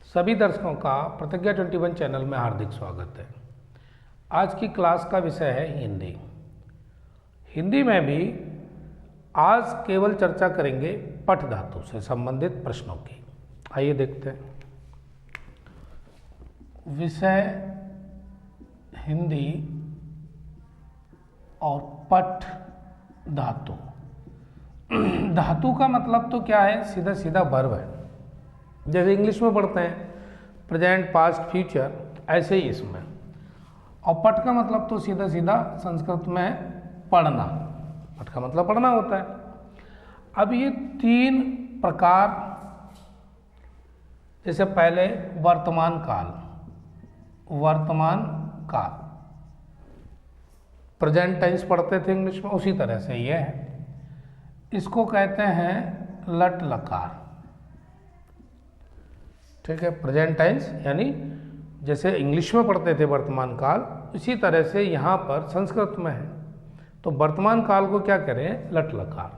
सभी दर्शकों का प्रतिज्ञा 21 चैनल में हार्दिक स्वागत है। आज की क्लास का विषय है हिंदी। हिंदी में भी आज केवल चर्चा करेंगे पठ धातु से संबंधित प्रश्नों की। आइए देखते हैं। विषय हिंदी और पठ धातु। धातु का मतलब तो क्या है? सीधा सीधा वर्ब है। जैसे इंग्लिश में पढ़ते हैं प्रेजेंट, पास्ट, फ्यूचर, ऐसे ही इसमें। और पठ का मतलब तो सीधा सीधा संस्कृत में पढ़ना। पठ का मतलब पढ़ना होता है। अब ये तीन प्रकार, जैसे पहले वर्तमान काल, वर्तमान काल प्रेजेंट टेंस पढ़ते थे इंग्लिश में, उसी तरह से ये है। इसको कहते हैं लट लकार। ठीक है, प्रेजेंट टेंस यानी जैसे इंग्लिश में पढ़ते थे वर्तमान काल, इसी तरह से यहाँ पर संस्कृत में है। तो वर्तमान काल को क्या करें? लट लकार।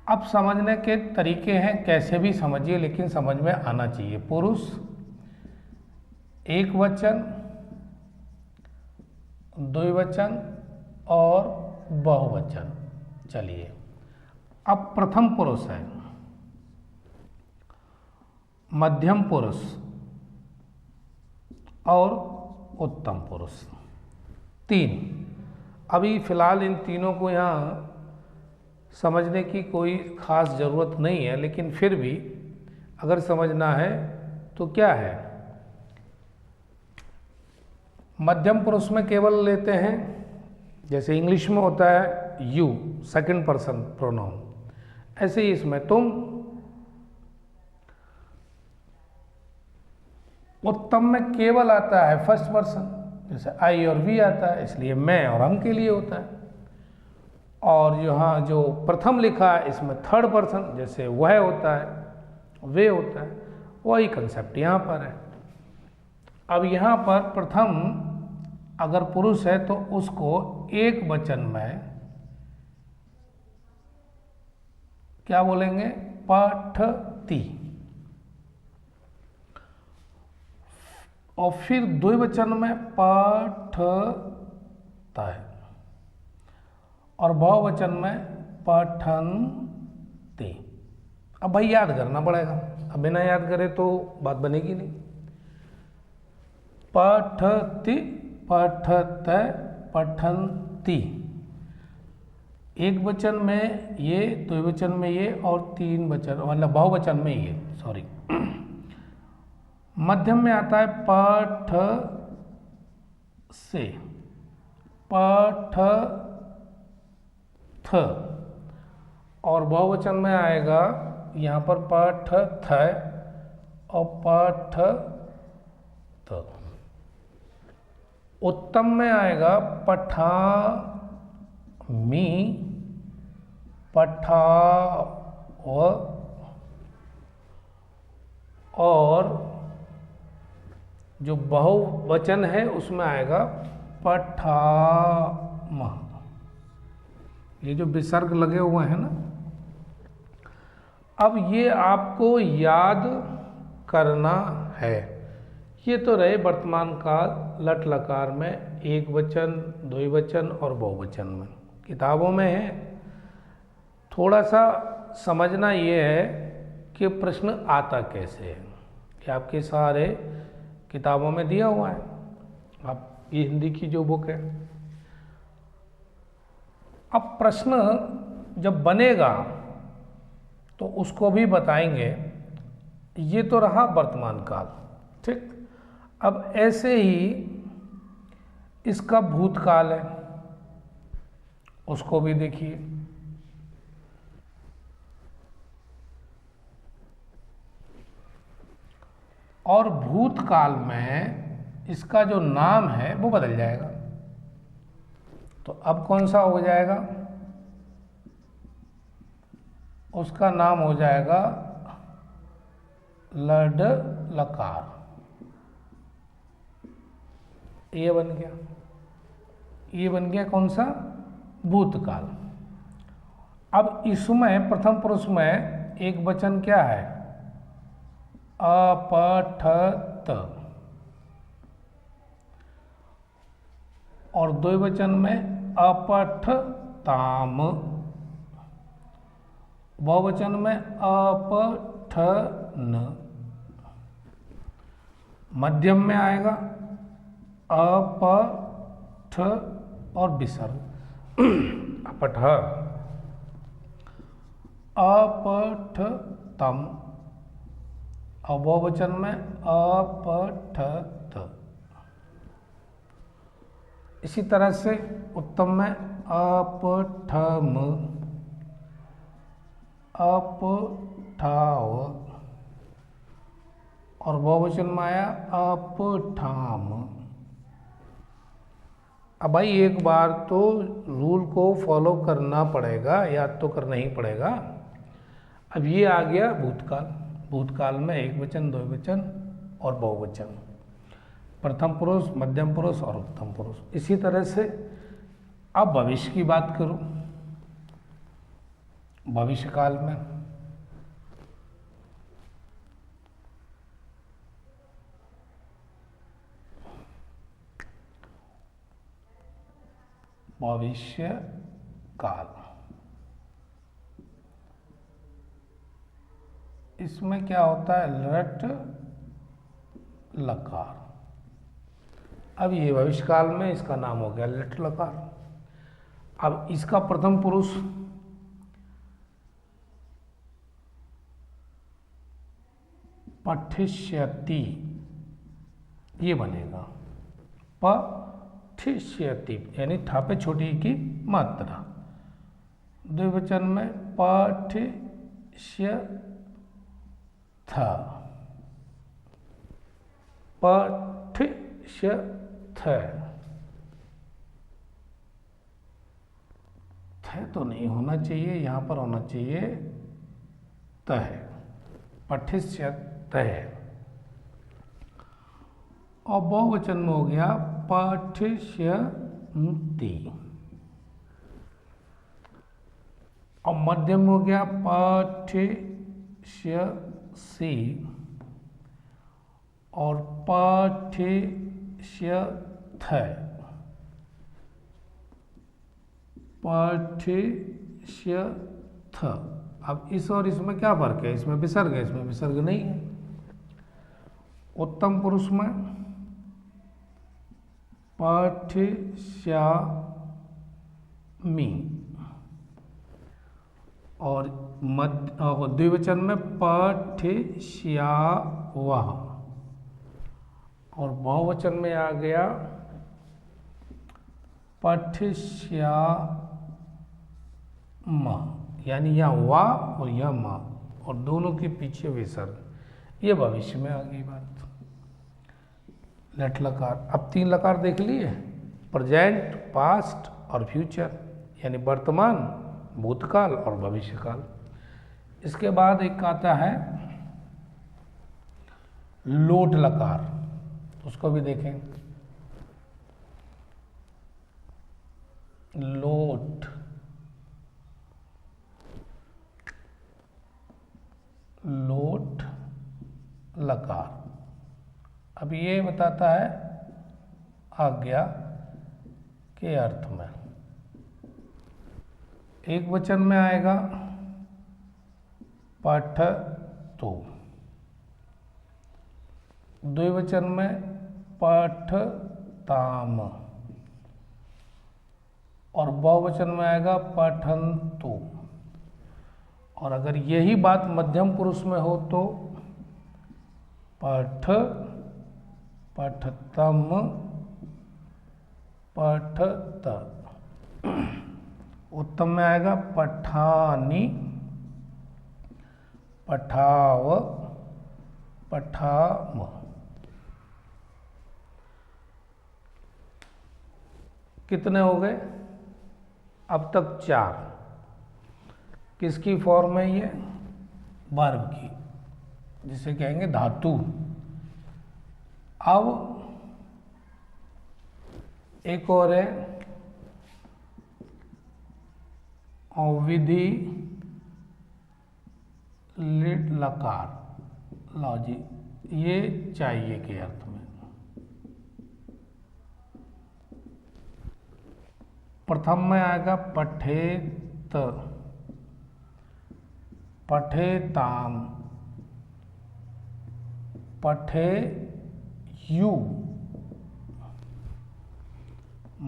अब समझने के तरीके हैं, कैसे भी समझिए लेकिन समझ में आना चाहिए। पुरुष, एक वचन, द्विवचन और बहुवचन। चलिए, अब प्रथम पुरुष है, मध्यम पुरुष और उत्तम पुरुष, तीन। अभी फिलहाल इन तीनों को यहाँ समझने की कोई खास ज़रूरत नहीं है, लेकिन फिर भी अगर समझना है तो क्या है, मध्यम पुरुष में केवल लेते हैं, जैसे इंग्लिश में होता है यू, सेकंड पर्सन प्रोनाउन, ऐसे ही इसमें तुम। उत्तम में केवल आता है फर्स्ट पर्सन, जैसे आई और वी आता है, इसलिए मैं और हम के लिए होता है। और यहाँ जो प्रथम लिखा है इसमें थर्ड पर्सन, जैसे वह होता है, वे होता है, वही कंसेप्ट यहाँ पर है। अब यहाँ पर प्रथम अगर पुरुष है तो उसको एक वचन में क्या बोलेंगे? पठती। और फिर द्विवचन में पठता है, और बहुवचन में पठन्ति। अब भाई याद करना पड़ेगा, अब बिना याद करे तो बात बनेगी नहीं। पठति, पठत, पठन्ति। एक वचन में ये, द्विवचन में ये, और तीन वचन मतलब बहुवचन में ये, सॉरी। मध्यम में आता है पठ से, पठ थ। और बहुवचन में आएगा यहाँ पर पठ थ और पठ त। उत्तम में आएगा पठा मी, पठा और जो बहुवचन है उसमें आएगा पठाम। ये जो विसर्ग लगे हुए हैं ना, अब ये आपको याद करना है। ये तो रहे वर्तमान काल लट लकार में एक वचन, द्विवचन और बहुवचन में, किताबों में है। थोड़ा सा समझना ये है कि प्रश्न आता कैसे है, कि आपके सारे किताबों में दिया हुआ है। आप ये हिंदी की जो बुक है, अब प्रश्न जब बनेगा तो उसको भी बताएंगे। ये तो रहा वर्तमान काल, ठीक। अब ऐसे ही इसका भूतकाल है, उसको भी देखिए। और भूतकाल में इसका जो नाम है वो बदल जाएगा। तो अब कौन सा हो जाएगा? उसका नाम हो जाएगा लड लकार। ये बन गया, ये बन गया कौन सा? भूतकाल। अब इसमें प्रथम पुरुष में एक वचन क्या है? अपठत, और द्विवचन में अपठताम, बहुवचन में अपठन, मध्यम में आएगा अपठ और विसर्ग अपठ, अपठतम, और बहुवचन में अपठत। इसी तरह से उत्तम में अपठम, अपठाव, और बहुवचन में आया अपठाम। अब भाई एक बार तो रूल को फॉलो करना पड़ेगा, याद तो करना ही पड़ेगा। अब ये आ गया भूतकाल। भूतकाल में एक वचन, द्विवचन और बहुवचन, प्रथम पुरुष, मध्यम पुरुष और उत्तम पुरुष। इसी तरह से अब भविष्य की बात करूं। भविष्य काल में भविष्य काल, इसमें क्या होता है? लट लकार। अब ये भविष्य काल में इसका नाम हो गया लट लकार। अब इसका प्रथम पुरुष पठिष्यति, ये बनेगा पठिष्यति, यानी ठा पे छोटी की मात्रा। द्विवचन में पठिष्यथ, पठिष्यथ, थ तो नहीं होना चाहिए, यहां पर होना चाहिए तह, पठिष्यथ है। और बहुवचन में हो गया पठिष्यन्ति, और मध्यम में हो गया पठिष्यसि, और पठिष्यथ, पठिष्यथ। अब इस और इसमें क्या फर्क है? इसमें विसर्ग है, इसमें विसर्ग नहीं है। उत्तम पुरुष में पठिष्यामि, और द्विवचन में पठिष्यावः, और बहुवचन में आ गया पठिष्याम, यानी यहाँ वा और यह मा, और दोनों के पीछे विसर्ग। ये भविष्य में आ गई बात, लट लकार। अब 3 लकार देख लिए, प्रेजेंट, पास्ट और फ्यूचर, यानी वर्तमान, भूतकाल और भविष्यकाल। इसके बाद एक आता है लोट लकार, उसको भी देखें। लोट, लोट लकार। अब ये बताता है आज्ञा के अर्थ में। एक वचन में आएगा पठतु, द्विवचन में पठताम, और बहुवचन में आएगा पठन्तु। और अगर यही बात मध्यम पुरुष में हो तो पठ, पठतम, पठत। उत्तम में आएगा पठानि, पठाव, पठाम। कितने हो गए? अब तक 4। किसकी फॉर्म है ये? वर्ब की, जिसे कहेंगे धातु। अब एक और है विधि लिट लकार, लो जी, ये चाहिए के अर्थ में। प्रथम में आएगा पठेत, पठेताम, पठेयु।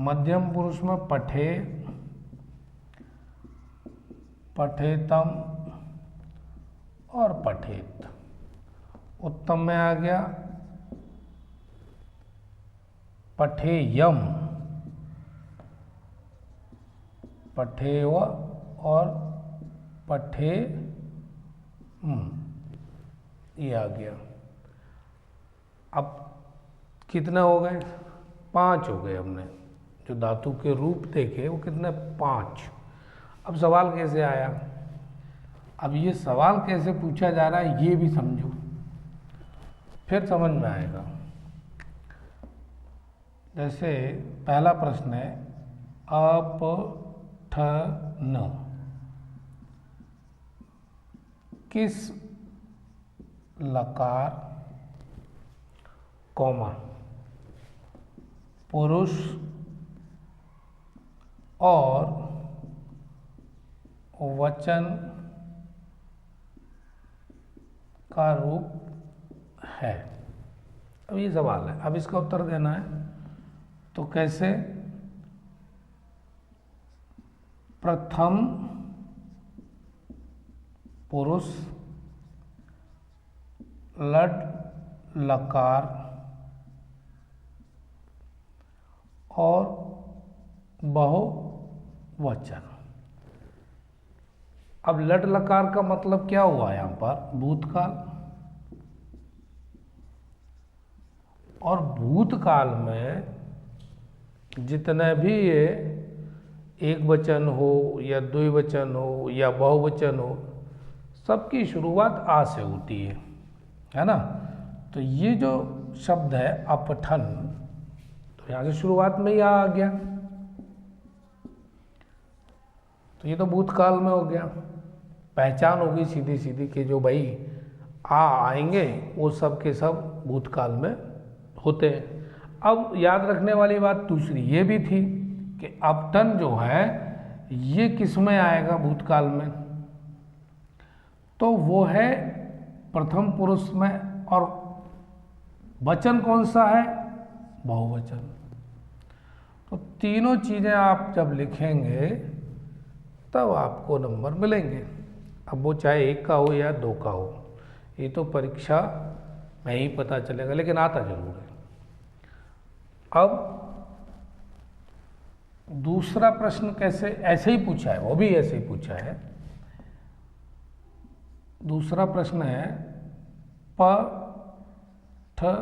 मध्यम पुरुष में पठे, पठेतम और पठेत। उत्तम में आ गया पठेयम, पठेव और पठे, ये आ गया। अब कितने हो गए? 5 हो गए। हमने जो धातु के रूप देखे वो कितने? 5। अब सवाल कैसे आया? अब ये सवाल कैसे पूछा जा रहा है ये भी समझो, फिर समझ में आएगा। जैसे पहला प्रश्न है अपठन, किस लकार, कौमा, पुरुष और वचन का रूप है? अब ये सवाल है, अब इसका उत्तर देना है। तो कैसे? प्रथम पुरुष लट लकार और बहुवचन। अब लट लकार का मतलब क्या हुआ यहां पर? भूतकाल। और भूतकाल में जितने भी ये एक वचन हो या द्विवचन हो या बहुवचन हो, सबकी शुरुआत आ से होती है ना। तो ये जो शब्द है अपठन, तो यहां से शुरुआत में ही आ गया, तो ये तो भूतकाल में हो गया। पहचान होगी सीधी सीधी कि जो भाई आएंगे वो सब के सब भूतकाल में होते हैं। अब याद रखने वाली बात दूसरी ये भी थी कि अपठन जो है ये किस में आएगा भूतकाल में? तो वो है प्रथम पुरुष में। और वचन कौन सा है? बहुवचन। तो तीनों चीजें आप जब लिखेंगे तब आपको नंबर मिलेंगे। अब वो चाहे 1 का हो या 2 का हो, ये तो परीक्षा में ही पता चलेगा, लेकिन आता जरूर है। अब दूसरा प्रश्न कैसे? ऐसे ही पूछा है, वो भी ऐसे ही पूछा है। दूसरा प्रश्न है पठतु,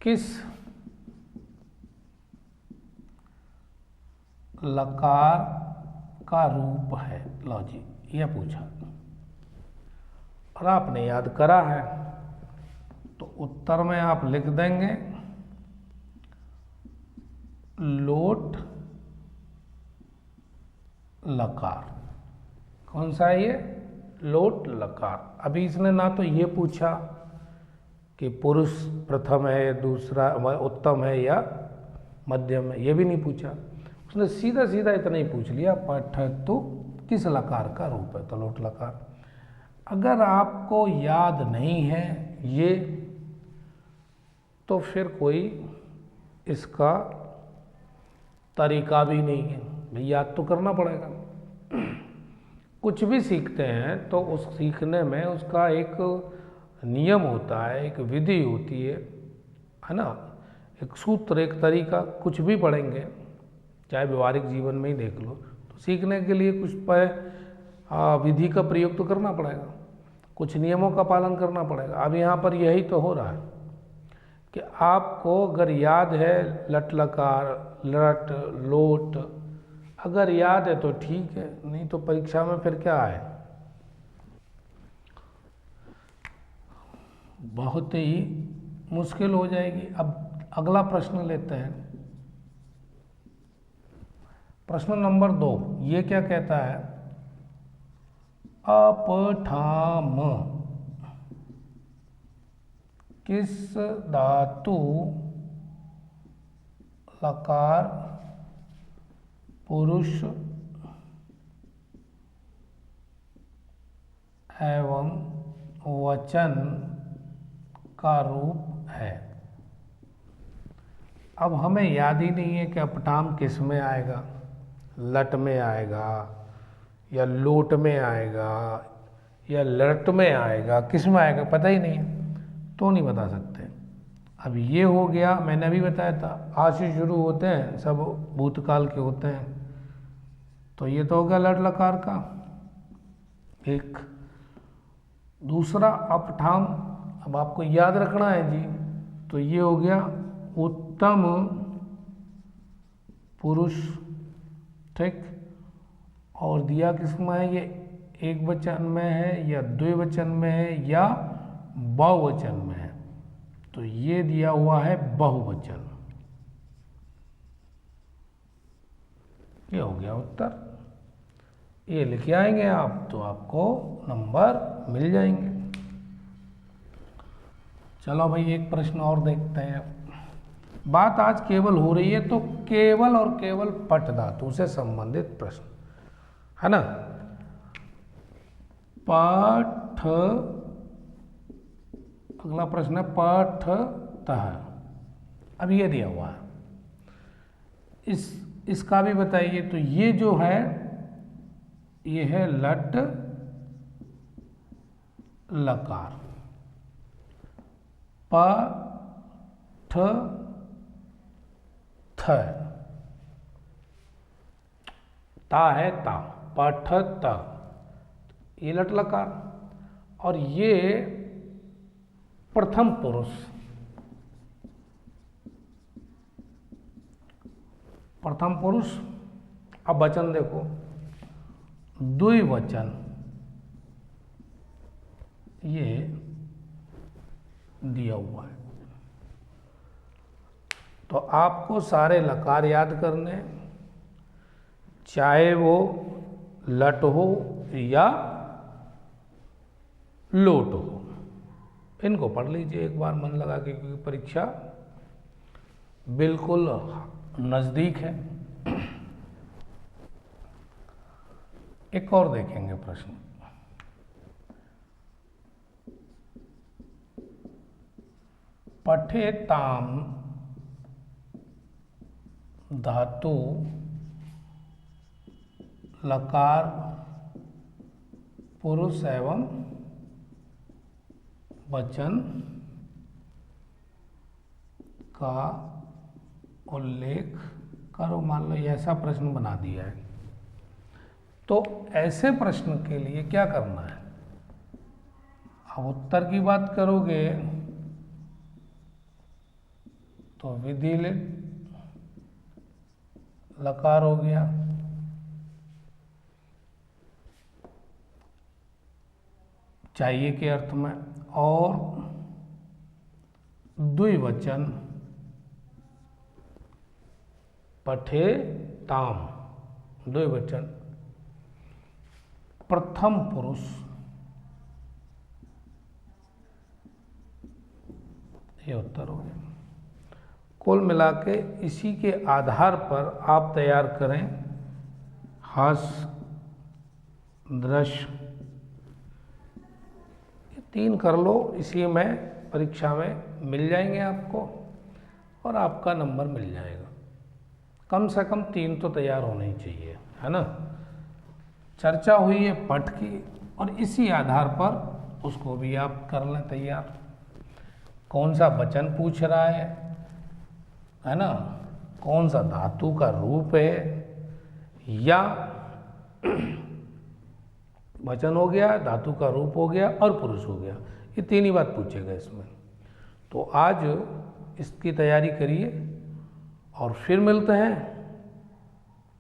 किस लकार का रूप है? लो जी, यह पूछा और आपने याद करा है, तो उत्तर में आप लिख देंगे लोट लकार। कौन सा है ये? लोट लकार। अभी इसने ना तो ये पूछा कि पुरुष प्रथम है, दूसरा उत्तम है या मध्यम है, ये भी नहीं पूछा। उसने सीधा सीधा इतना ही पूछ लिया पठतु किस लकार का रूप है? तो लोट लकार। अगर आपको याद नहीं है ये, तो फिर कोई इसका तरीका भी नहीं है भाई, याद तो करना पड़ेगा। कुछ भी सीखते हैं तो उस सीखने में उसका एक नियम होता है, एक विधि होती है ना, एक सूत्र, एक तरीका। कुछ भी पढ़ेंगे, चाहे व्यवहारिक जीवन में ही देख लो, तो सीखने के लिए कुछ विधि का प्रयोग तो करना पड़ेगा, कुछ नियमों का पालन करना पड़ेगा। अब यहाँ पर यही तो हो रहा है कि आपको अगर याद है लट लकार, लट, लोट, अगर याद है तो ठीक है, नहीं तो परीक्षा में फिर क्या है, बहुत ही मुश्किल हो जाएगी। अब अगला प्रश्न लेते हैं, प्रश्न नंबर 2। ये क्या कहता है? अपठाम किस धातु लकार पुरुष एवं वचन का रूप है। अब हमें याद ही नहीं है कि अपठाम किस में आएगा, लट में आएगा या लोट में आएगा या लट में आएगा, किस में आएगा पता ही नहीं है, तो नहीं बता सकते। अब ये हो गया, मैंने अभी बताया था आ से शुरू होते हैं, सब भूतकाल के होते हैं, तो ये तो हो गया लट लकार का एक। दूसरा अपठाम, अब आपको याद रखना है जी, तो ये हो गया उत्तम पुरुष, ठीक। और दिया किसमें है, ये एक वचन में है या द्विवचन में है या बहुवचन में है, तो ये दिया हुआ है बहुवचन। ये हो गया उत्तर, ये लिखे आएंगे आप तो आपको नंबर मिल जाएंगे। चलो भाई एक प्रश्न और देखते हैं। बात आज केवल हो रही है, तो केवल और केवल पट धातु से संबंधित प्रश्न है ना। पठ, अगला प्रश्न है पठतः। अब ये दिया हुआ है, इसका भी बताइए। तो ये जो है ये है लट लकार, प ठ थ, ता है ता, पठत, ये लट लकार। और ये प्रथम पुरुष, प्रथम पुरुष। अब वचन देखो, द्विवचन, ये दिया हुआ है, तो आपको सारे लकार याद करने, चाहे वो लट हो या लोट हो, इनको पढ़ लीजिए एक बार मन लगा के, क्योंकि परीक्षा बिल्कुल नजदीक है। एक और देखेंगे प्रश्न। पठेताम धातु लकार पुरुष एवं वचन का उल्लेख करो। मान लो ये ऐसा प्रश्न बना दिया है, तो ऐसे प्रश्न के लिए क्या करना है। अब उत्तर की बात करोगे तो विधिलिट लकार हो गया, चाहिए के अर्थ में, और द्विवचन पठे ताम, द्विवचन प्रथम पुरुष, ये उत्तर हो गया। कुल मिला के इसी के आधार पर आप तैयार करें हास्य, दृश्य, 3 कर लो, इसी में परीक्षा में मिल जाएंगे आपको और आपका नंबर मिल जाएगा। कम से कम 3 तो तैयार होने ही चाहिए, है ना। चर्चा हुई है पठ की, और इसी आधार पर उसको भी आप कर लें तैयार। कौन सा वचन पूछ रहा है ना, कौन सा धातु का रूप है, या वचन हो गया, धातु का रूप हो गया और पुरुष हो गया, ये 3 ही बात पूछेगा इसमें। तो आज इसकी तैयारी करिए और फिर मिलते हैं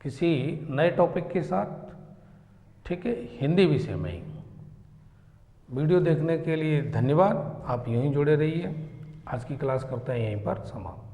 किसी नए टॉपिक के साथ, ठीक है, हिंदी विषय में ही। वीडियो देखने के लिए धन्यवाद। आप यूं ही जुड़े रहिए। आज की क्लास करते हैं यहीं पर समाप्त।